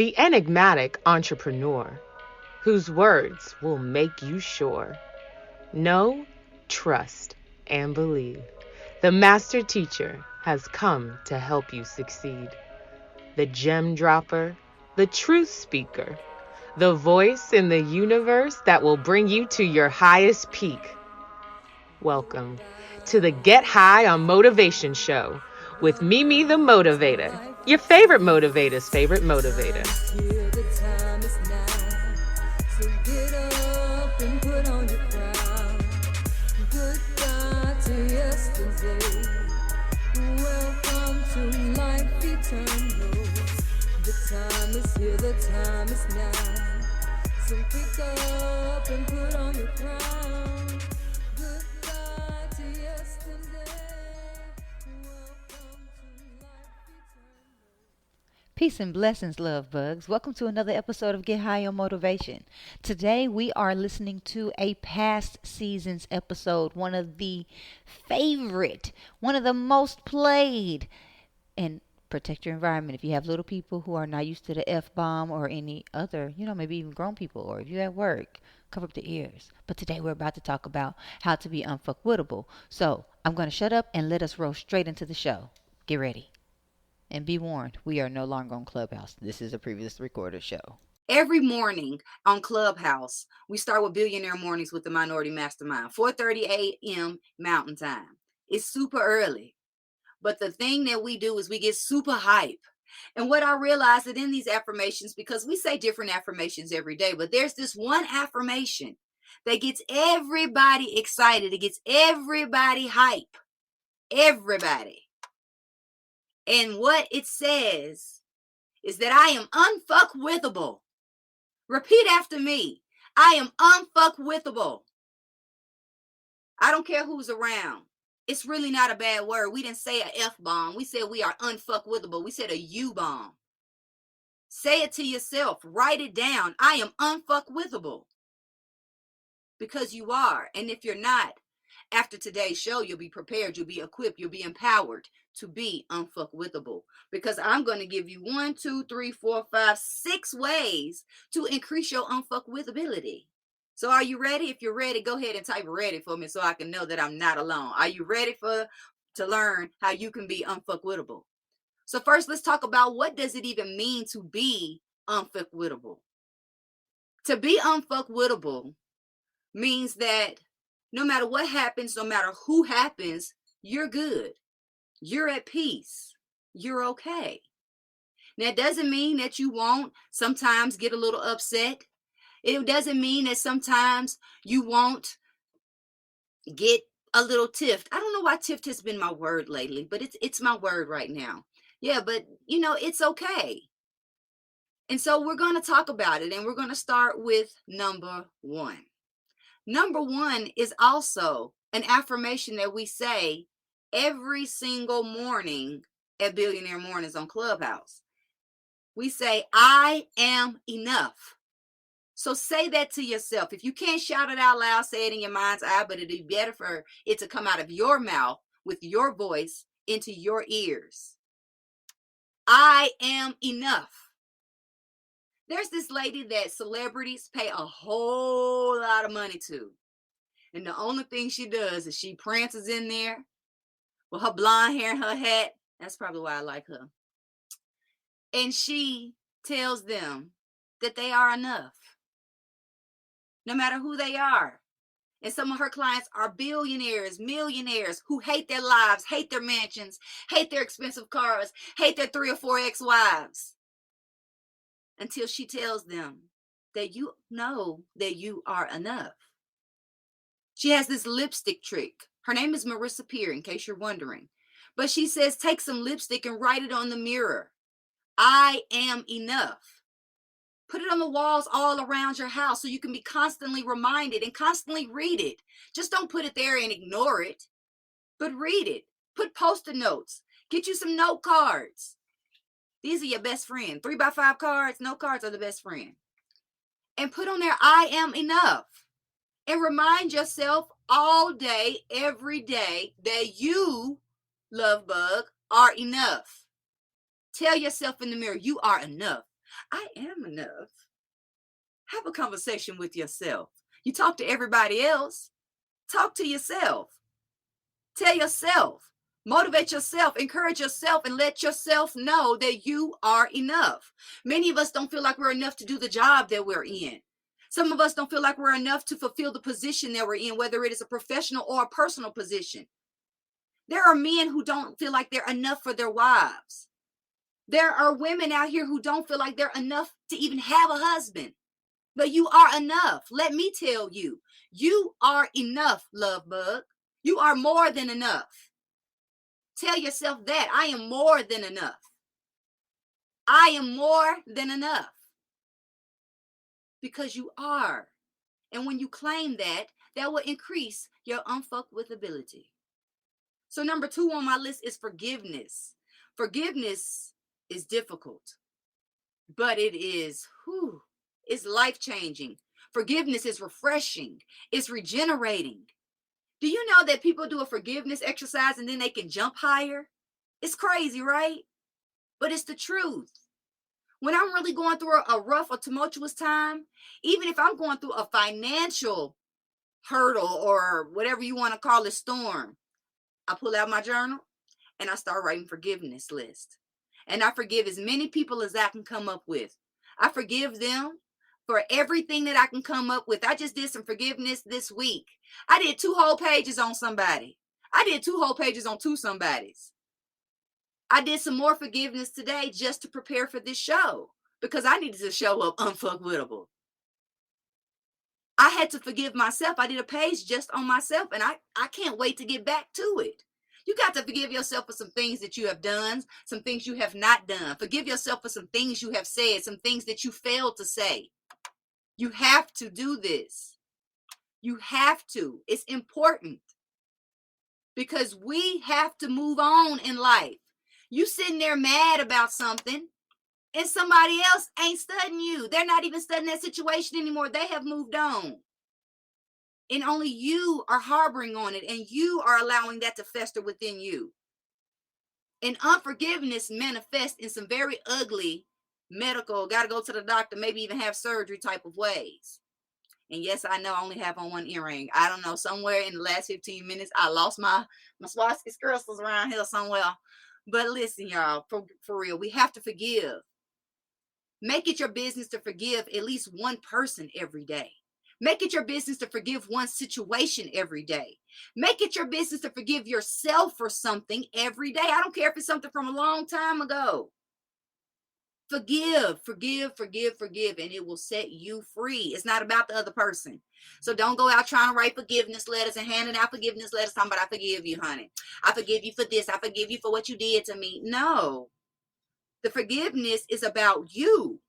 the enigmatic entrepreneur whose words will make you sure. Know, trust, and believe. The master teacher has come to help you succeed. The gem dropper, the truth speaker, the voice in the universe that will bring you to your highest peak. Welcome to the Get High on Motivation show with Mimi the Motivator, your favorite motivator's favorite motivator. Welcome to life eternal. The time is here, the time is now. So pick up and put on your crown. Goodbye to yesterday. Welcome to life eternal. Peace and blessings, Lovebugs. Welcome to another episode of Get High on Motivation. Today we are listening to a past season's episode, one of the favorite, one of the most played. And protect your environment. If you have little people who are not used to the F-bomb or any other, maybe even grown people, or if you're at work, cover up the ears. But today we're about to talk about how to be unfuckwittable. So I'm going to shut up and let us roll straight into the show. Get ready. And be warned, we are no longer on Clubhouse. This is a previously recorded show. Every morning on Clubhouse, we start with Billionaire Mornings with the Minority Mastermind, 4:30 a.m. Mountain Time. It's super early. But the thing that we do is we get super hype. And what I realized that in these affirmations, because we say different affirmations every day, but there's this one affirmation that gets everybody excited. It gets everybody hype. Everybody. And what it says is that I am unfuckwithable. Repeat after me. I am unfuckwithable. I don't care who's around. It's really not a bad word. We didn't say an F-bomb. We said we are unfuckwithable. We said a U-bomb. Say it to yourself. Write it down. I am unfuckwithable. Because you are. And if you're not, after today's show, you'll be prepared. You'll be equipped. You'll be empowered to be unfuckwithable. Because I'm going to give you 1, 2, 3, 4, 5, 6 ways to increase your unfuckwithability. So are you ready? If you're ready, go ahead and type ready for me so I can know that I'm not alone. Are you ready to learn how you can be unfuckwittable? So first, let's talk about what does it even mean to be unfuckwittable. To be unfuckwittable means that no matter what happens, no matter who happens, you're good. You're at peace. You're okay. Now, it doesn't mean that you won't sometimes get a little upset. It doesn't mean that sometimes you won't get a little tiffed. I don't know why tiffed has been my word lately, but it's my word right now. Yeah, but it's okay. And so we're going to talk about it, and we're going to start with number 1. Number 1 is also an affirmation that we say every single morning at Billionaire Mornings on Clubhouse. We say, I am enough. So say that to yourself. If you can't shout it out loud, say it in your mind's eye, but it'd be better for it to come out of your mouth with your voice into your ears. I am enough. There's this lady that celebrities pay a whole lot of money to. And the only thing she does is she prances in there with her blonde hair and her hat. That's probably why I like her. And she tells them that they are enough. No matter who they are. And some of her clients are billionaires, millionaires who hate their lives, hate their mansions, hate their expensive cars, hate their 3 or 4 ex-wives. Until she tells them that you know that you are enough. She has this lipstick trick. Her name is Marissa Peer, in case you're wondering. But she says, take some lipstick and write it on the mirror. I am enough. Put it on the walls all around your house so you can be constantly reminded and constantly read it. Just don't put it there and ignore it, but read it. Put Post-it notes. Get you some note cards. These are your best friend. 3x5 cards, note cards are the best friend. And put on there, I am enough. And remind yourself all day, every day, that you, Lovebug, are enough. Tell yourself in the mirror, you are enough. I am enough. Have a conversation with yourself. You talk to everybody else. Talk to yourself. Tell yourself. Motivate yourself. Encourage yourself and let yourself know that you are enough. Many of us don't feel like we're enough to do the job that we're in. Some of us don't feel like we're enough to fulfill the position that we're in, whether it is a professional or a personal position. There are men who don't feel like they're enough for their wives. There are women out here who don't feel like they're enough to even have a husband. But you are enough. Let me tell you, you are enough, love bug. You are more than enough. Tell yourself that. I am more than enough. I am more than enough. Because you are. And when you claim that, that will increase your unfuckwithability. So number 2 on my list is forgiveness. Forgiveness is difficult, but it is, it's life-changing. Forgiveness is refreshing. It's regenerating. Do you know that people do a forgiveness exercise and then they can jump higher? It's crazy, right? But it's the truth. When I'm really going through a rough or tumultuous time, even if I'm going through a financial hurdle or whatever you want to call it, storm, I pull out my journal and I start writing forgiveness list. And I forgive as many people as I can come up with. I forgive them for everything that I can come up with. I just did some forgiveness this week. I did 2 whole pages on somebody. I did 2 whole pages on 2 somebodies. I did some more forgiveness today just to prepare for this show because I needed to show up unfuckwittable. I had to forgive myself. I did a page just on myself and I can't wait to get back to it. You got to forgive yourself for some things that you have done, some things you have not done. Forgive yourself for some things you have said, some things that you failed to say. You have to do this. You have to. It's important because we have to move on in life. You sitting there mad about something and somebody else ain't studying you. They're not even studying that situation anymore. They have moved on. And only you are harboring on it and you are allowing that to fester within you. And unforgiveness manifests in some very ugly medical, got to go to the doctor, maybe even have surgery type of ways. And yes, I know I only have on 1 earring. I don't know, somewhere in the last 15 minutes, I lost my Swarovski crystals around here somewhere. But listen, y'all, for real, we have to forgive. Make it your business to forgive at least one person every day. Make it your business to forgive one situation every day. Make it your business to forgive yourself for something every day. I don't care if it's something from a long time ago. Forgive, forgive, forgive, forgive, and it will set you free. It's not about the other person. So don't go out trying to write forgiveness letters and handing out forgiveness letters talking about, I forgive you, honey. I forgive you for this. I forgive you for what you did to me. No. The forgiveness is about you.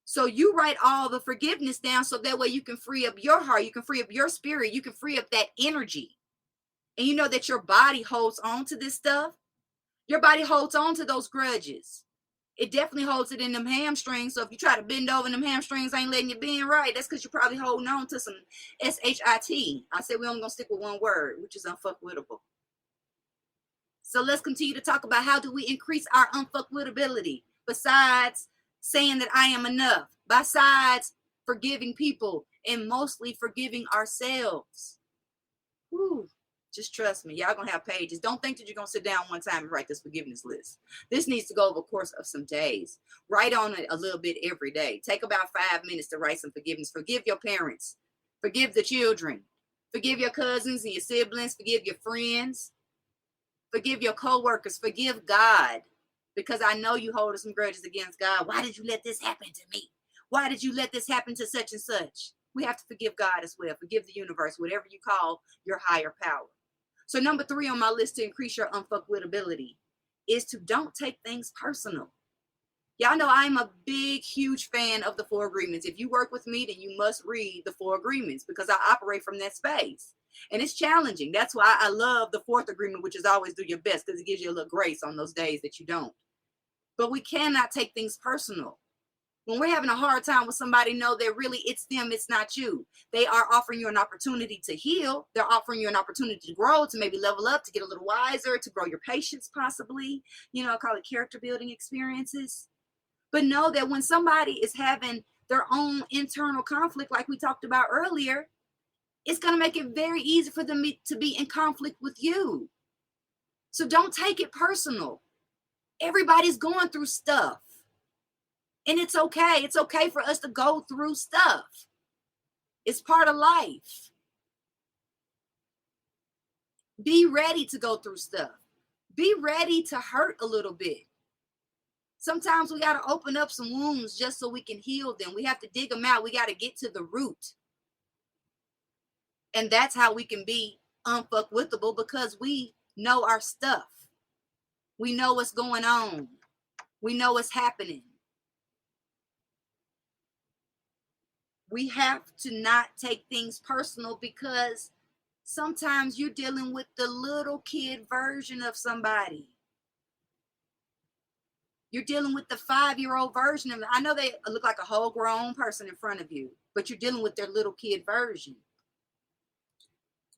So you write all the forgiveness down so that way you can free up your heart. You can free up your spirit. You can free up that energy. And you know that your body holds on to this stuff. Your body holds on to those grudges. It definitely holds it in them hamstrings. So if you try to bend over and them hamstrings ain't letting you bend right, that's because you're probably holding on to some shit. I said we're only going to stick with one word, which is unfuckwittable. So let's continue to talk about how do we increase our unfuckwithability besides saying that I am enough, besides forgiving people and mostly forgiving ourselves. Whew. Just trust me. Y'all gonna have pages. Don't think that you're gonna sit down one time and write this forgiveness list. This needs to go over a course of some days. Write on it a little bit every day. Take about 5 minutes to write some forgiveness. Forgive your parents. Forgive the children. Forgive your cousins and your siblings. Forgive your friends. Forgive your co-workers. Forgive God. Because I know you hold some grudges against God. Why did you let this happen to me? Why did you let this happen to such and such? We have to forgive God as well. Forgive the universe, whatever you call your higher power. So number 3 on my list to increase your unfuckwithability is to don't take things personal. Y'all know I'm a big, huge fan of the 4 agreements. If you work with me, then you must read the 4 agreements because I operate from that space. And it's challenging. That's why I love the 4th agreement, which is always do your best because it gives you a little grace on those days that you don't. But we cannot take things personal. When we're having a hard time with somebody, know that really it's them, it's not you. They are offering you an opportunity to heal. They're offering you an opportunity to grow, to maybe level up, to get a little wiser, to grow your patience possibly. You know, I call it character building experiences. But know that when somebody is having their own internal conflict, like we talked about earlier, it's going to make it very easy for them to be in conflict with you. So don't take it personal. Everybody's going through stuff. And it's okay. It's okay for us to go through stuff. It's part of life. Be ready to go through stuff. Be ready to hurt a little bit. Sometimes we got to open up some wounds just so we can heal them. We have to dig them out. We got to get to the root. And that's how we can be unfuckwithable, because we know our stuff. We know what's going on. We know what's happening. We have to not take things personal, because sometimes you're dealing with the little kid version of somebody. You're dealing with the 5-year-old version of them. I know they look like a whole grown person in front of you, but you're dealing with their little kid version.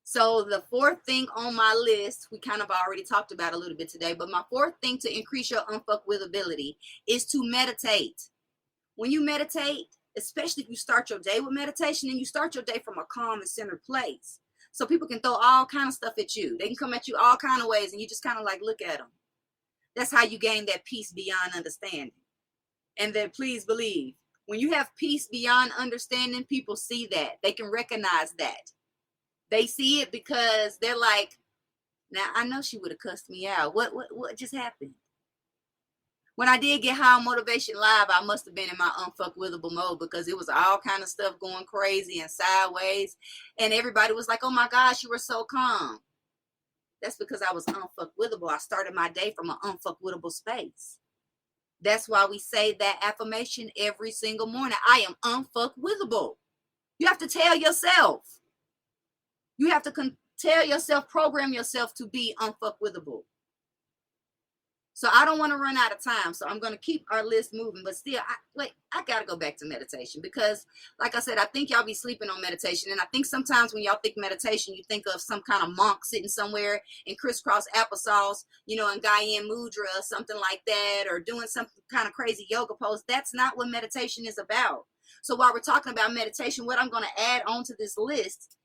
So the fourth thing on my list, we kind of already talked about a little bit today, but my fourth thing to increase your unfuckwithability is to meditate. When you meditate, especially if you start your day with meditation, and you start your day from a calm and centered place. So people can throw all kind of stuff at you. They can come at you all kind of ways, and you just kind of like look at them. That's how you gain that peace beyond understanding. And then please believe, when you have peace beyond understanding, people see that. They can recognize that. They see it because they're like, now I know she would have cussed me out. What just happened? When I did get high on Motivation Live, I must have been in my unfuckwithable mode, because it was all kind of stuff going crazy and sideways. And everybody was like, oh my gosh, you were so calm. That's because I was unfuckwithable. I started my day from an unfuckwithable space. That's why we say that affirmation every single morning. I am unfuckwithable. You have to tell yourself. You have to tell yourself, program yourself to be unfuckwithable. So I don't want to run out of time. So I'm going to keep our list moving. But still, I got to go back to meditation, because like I said, I think y'all be sleeping on meditation. And I think sometimes when y'all think meditation, you think of some kind of monk sitting somewhere in crisscross applesauce, in Gyan Mudra or something like that, or doing some kind of crazy yoga pose. That's not what meditation is about. So while we're talking about meditation, what I'm going to add onto this list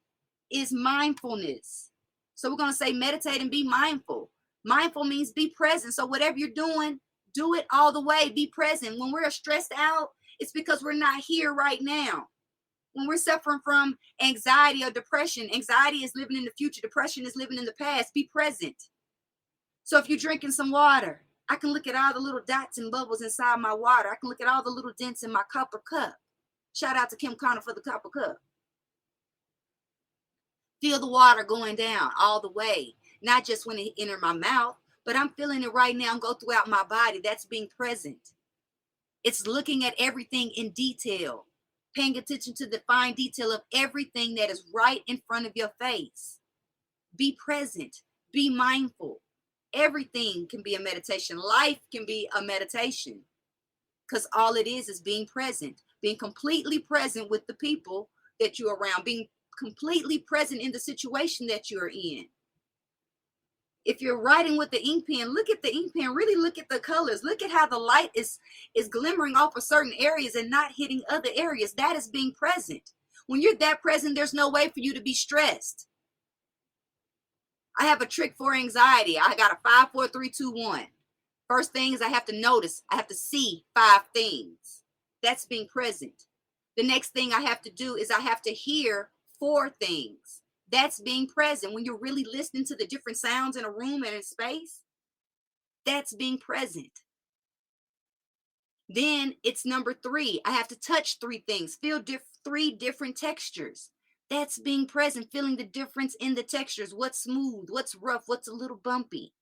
is mindfulness. So we're going to say meditate and be mindful. Mindful means be present. So whatever you're doing, do it all the way. Be present. When we're stressed out, it's because we're not here right now. When we're suffering from anxiety or depression, anxiety is living in the future. Depression is living in the past. Be present. So if you're drinking some water, I can look at all the little dots and bubbles inside my water. I can look at all the little dents in my copper cup. Shout out to Kim Connor for the copper cup. Feel the water going down all the way, not just when it enters my mouth, but I'm feeling it right now and go throughout my body. That's being present. It's looking at everything in detail, paying attention to the fine detail of everything that is right in front of your face. Be present. Be mindful. Everything can be a meditation. Life can be a meditation, because all it is being present, being completely present with the people that you're around, being completely present in the situation that you're in. If you're writing with the ink pen, look at the ink pen. Really look at the colors. Look at how the light is glimmering off of certain areas and not hitting other areas. That is being present. When you're that present, there's no way for you to be stressed. I have a trick for anxiety. I got a 5, 4, 3, 2, 1. First thing is I have to notice. I have to see 5 things. That's being present. The next thing I have to do is I have to hear 4 things. That's being present. When you're really listening to the different sounds in a room and in space, that's being present. Then it's number 3. I have to touch 3 things, feel 3 different textures. That's being present, feeling the difference in the textures. What's smooth, what's rough, what's a little bumpy.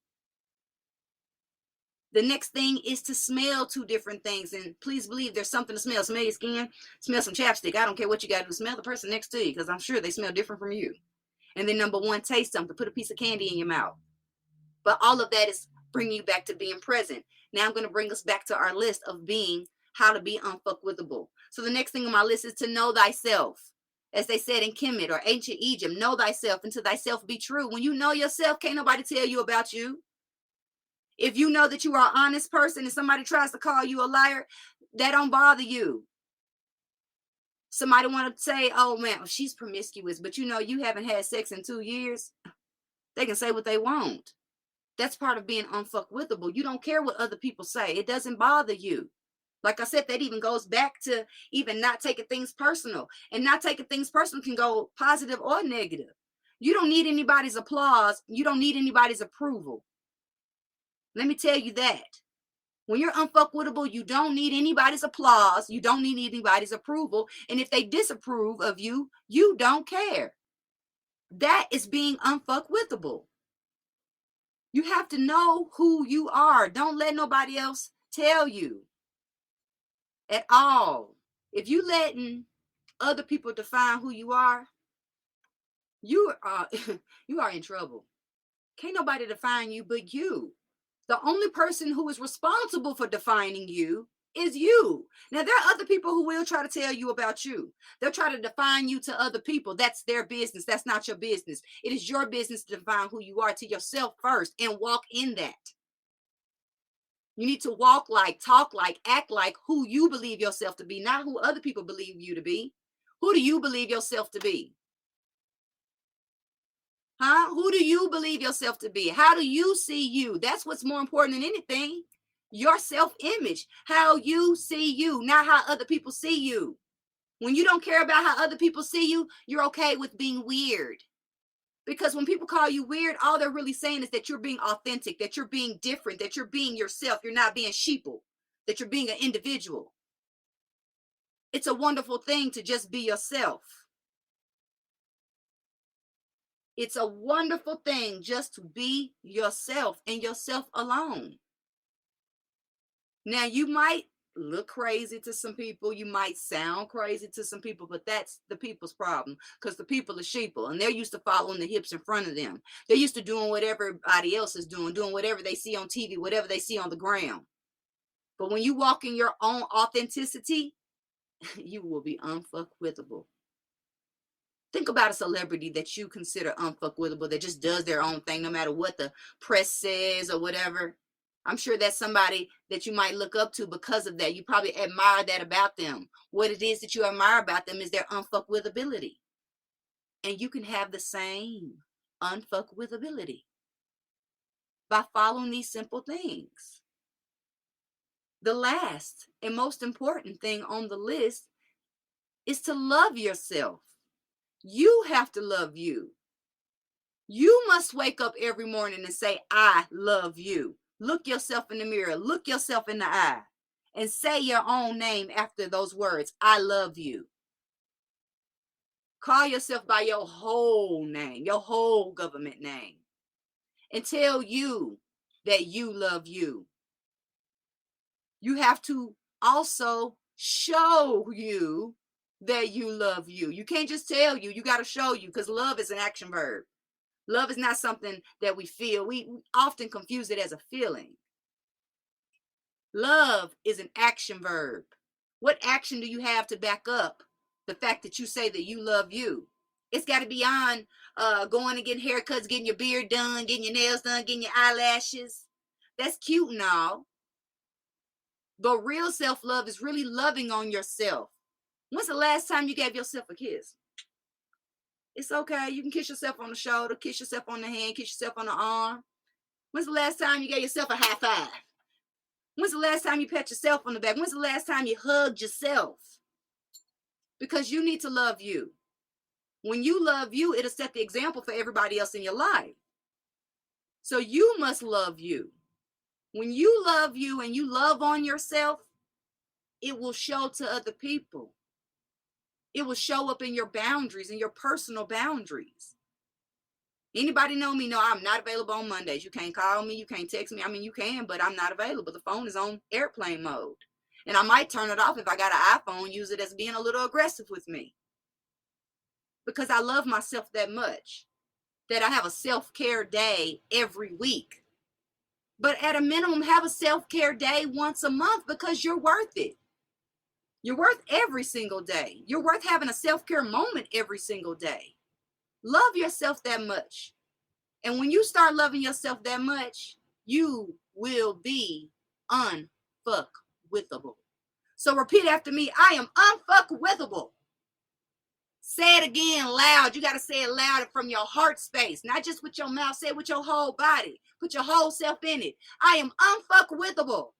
The next thing is to smell 2 different things. And please believe there's something to smell. Smell your skin, smell some chapstick. I don't care what you got to do. Smell the person next to you, because I'm sure they smell different from you. And then number 1, taste something. Put a piece of candy in your mouth. But all of that is bringing you back to being present. Now I'm going to bring us back to our list of being, how to be unfuckwithable. So the next thing on my list is to know thyself. As they said in Kemet or ancient Egypt, know thyself and to thyself be true. When you know yourself, can't nobody tell you about you. If you know that you are an honest person and somebody tries to call you a liar, that don't bother you. Somebody want to say, oh man, well, she's promiscuous, but you know you haven't had sex in 2 years. They can say what they want. That's part of being unfuckwithable. You don't care what other people say. It doesn't bother you. Like I said, that even goes back to even not taking things personal. And not taking things personal can go positive or negative. You don't need anybody's applause. You don't need anybody's approval. Let me tell you that. When you're unfuckwithable, you don't need anybody's applause. You don't need anybody's approval. And if they disapprove of you, you don't care. That is being unfuckwithable. You have to know who you are. Don't let nobody else tell you at all. If you letting other people define who you are, you are you are in trouble. Can't nobody define you but you. The only person who is responsible for defining you is you. Now, there are other people who will try to tell you about you. They'll try to define you to other people. That's their business. That's not your business. It is your business to define who you are to yourself first and walk in that. You need to walk like, talk like, act like who you believe yourself to be, not who other people believe you to be. Who do you believe yourself to be? Huh? Who do you believe yourself to be? How do you see you? That's what's more important than anything. Your self-image, how you see you, not how other people see you. When you don't care about how other people see you, you're okay with being weird. Because when people call you weird, all they're really saying is that you're being authentic, that you're being different, that you're being yourself. You're not being sheeple, that you're being an individual. It's a wonderful thing to just be yourself. It's a wonderful thing just to be yourself and yourself alone. Now, you might look crazy to some people. You might sound crazy to some people, but that's the people's problem because the people are sheeple and they're used to following the hips in front of them. They're used to doing whatever everybody else is doing whatever they see on TV, whatever they see on the ground. But when you walk in your own authenticity, you will be unfuckwithable. Think about a celebrity that you consider unfuckwithable that just does their own thing no matter what the press says or whatever. I'm sure that's somebody that you might look up to because of that. You probably admire that about them. What it is that you admire about them is their unfuckwithability. And you can have the same unfuckwithability by following these simple things. The last and most important thing on the list is to love yourself. You have to love you. You must wake up every morning and say, I love you. Look yourself in the mirror. Look yourself in the eye and say your own name after those words. I love you. Call yourself by your whole name, your whole government name, and tell you that you love you. You have to also show you that you love you. You can't just tell you. You got to show you because love is an action verb. Love is not something that we feel. We often confuse it as a feeling. Love is an action verb. What action do you have to back up the fact that you say that you love you? It's got to be on going and getting haircuts, getting your beard done, getting your nails done, getting your eyelashes. That's cute and all. But real self-love is really loving on yourself. When's the last time you gave yourself a kiss? It's okay. You can kiss yourself on the shoulder, kiss yourself on the hand, kiss yourself on the arm. When's the last time you gave yourself a high five? When's the last time you pat yourself on the back? When's the last time you hugged yourself? Because you need to love you. When you love you, it'll set the example for everybody else in your life. So you must love you. When you love you and you love on yourself, it will show to other people. It will show up in your boundaries, in your personal boundaries. Anybody know me? No, I'm not available on Mondays. You can't call me. You can't text me. I mean, you can, but I'm not available. The phone is on airplane mode. And I might turn it off if I got an iPhone, use it as being a little aggressive with me. Because I love myself that much that I have a self-care day every week. But at a minimum, have a self-care day once a month because you're worth it. You're worth every single day. You're worth having a self-care moment every single day. Love yourself that much. And when you start loving yourself that much, you will be unfuckwithable. So repeat after me. I am unfuckwithable. Say it again loud. You got to say it loud from your heart space, not just with your mouth. Say it with your whole body. Put your whole self in it. I am unfuckwithable.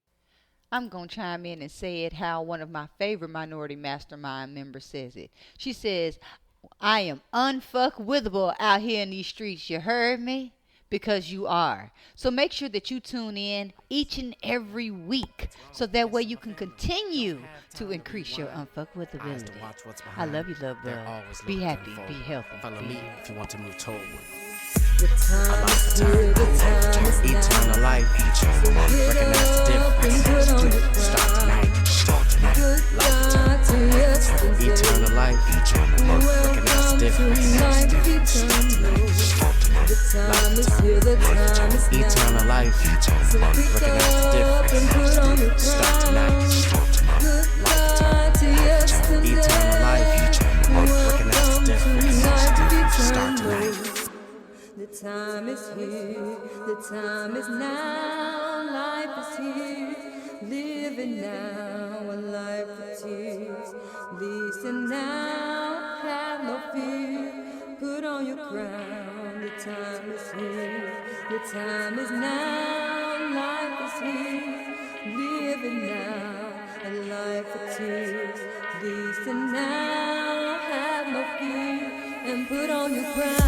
I'm going to chime in and say it how one of my favorite minority mastermind members says it. She says, I am unfuckwithable out here in these streets. You heard me? Because you are. So make sure that you tune in each and every week so that way you can continue to increase your unfuckwithability. I love you, love bug. Be happy, be healthy. Follow me if you want to move toward. The time is here, the time is Eternal now. life, recognize the difference. Start tonight, start tonight. Goodbye to yesterday. Eternal life, recognize the difference. The time is here, the time is now. Eternal life, recognize the difference. Start tonight, start tonight. Goodbye to yesterday. Eternal life, recognize the difference. Start tonight. The time is here, the time is now, life is here, living now, a life of tears, listen now, have no fear, put on your crown, the time is here, the time is now, life is here, living now, a life of tears, listen now, have no fear, and put on your crown.